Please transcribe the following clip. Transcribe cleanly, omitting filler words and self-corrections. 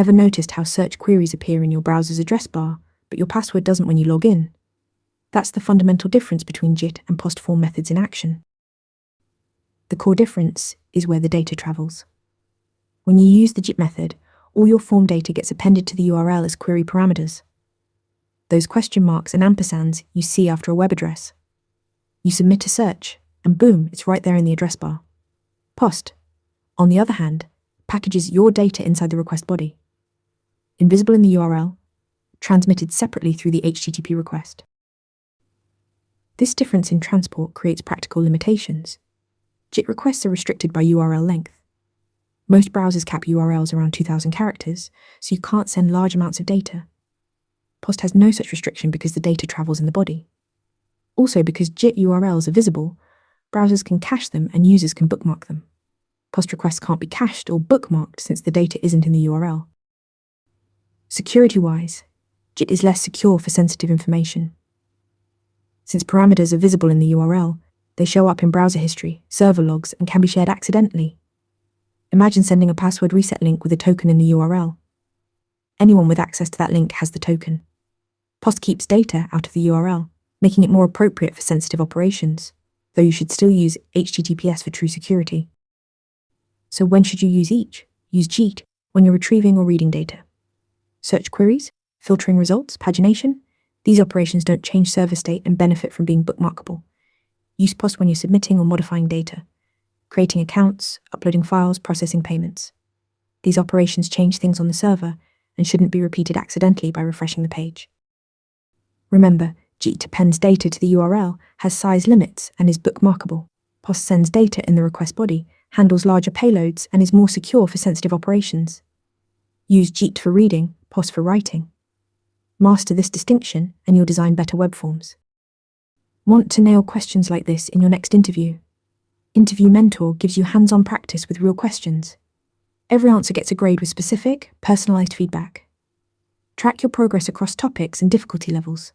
Ever noticed how search queries appear in your browser's address bar, but your password doesn't when you log in? That's the fundamental difference between JIT and POST-form methods in action. The core difference is where the data travels. When you use the JIT method, all your form data gets appended to the URL as query parameters. Those question marks and ampersands you see after a web address. You submit a search, and boom, it's right there in the address bar. POST, on the other hand, packages your data inside the request body. Invisible in the URL, transmitted separately through the HTTP request. This difference in transport creates practical limitations. JIT requests are restricted by URL length. Most browsers cap URLs around 2,000 characters, so you can't send large amounts of data. POST has no such restriction because the data travels in the body. Also, because JIT URLs are visible, browsers can cache them and users can bookmark them. POST requests can't be cached or bookmarked since the data isn't in the URL. Security-wise, JIT is less secure for sensitive information. Since parameters are visible in the URL, they show up in browser history, server logs, and can be shared accidentally. Imagine sending a password reset link with a token in the URL. Anyone with access to that link has the token. POST keeps data out of the URL, making it more appropriate for sensitive operations, though you should still use HTTPS for true security. So when should you use each? Use JIT when you're retrieving or reading data. Search queries, filtering results, pagination, these operations don't change server state and benefit from being bookmarkable. Use POST when you're submitting or modifying data, creating accounts, uploading files, processing payments. These operations change things on the server and shouldn't be repeated accidentally by refreshing the page. Remember, JIT appends data to the URL, has size limits, and is bookmarkable. POST sends data in the request body, handles larger payloads, and is more secure for sensitive operations. Use JIT for reading, POST for writing. Master this distinction, and you'll design better web forms. Want to nail questions like this in your next interview? Interview Mentor gives you hands-on practice with real questions. Every answer gets a grade with specific, personalized feedback. Track your progress across topics and difficulty levels.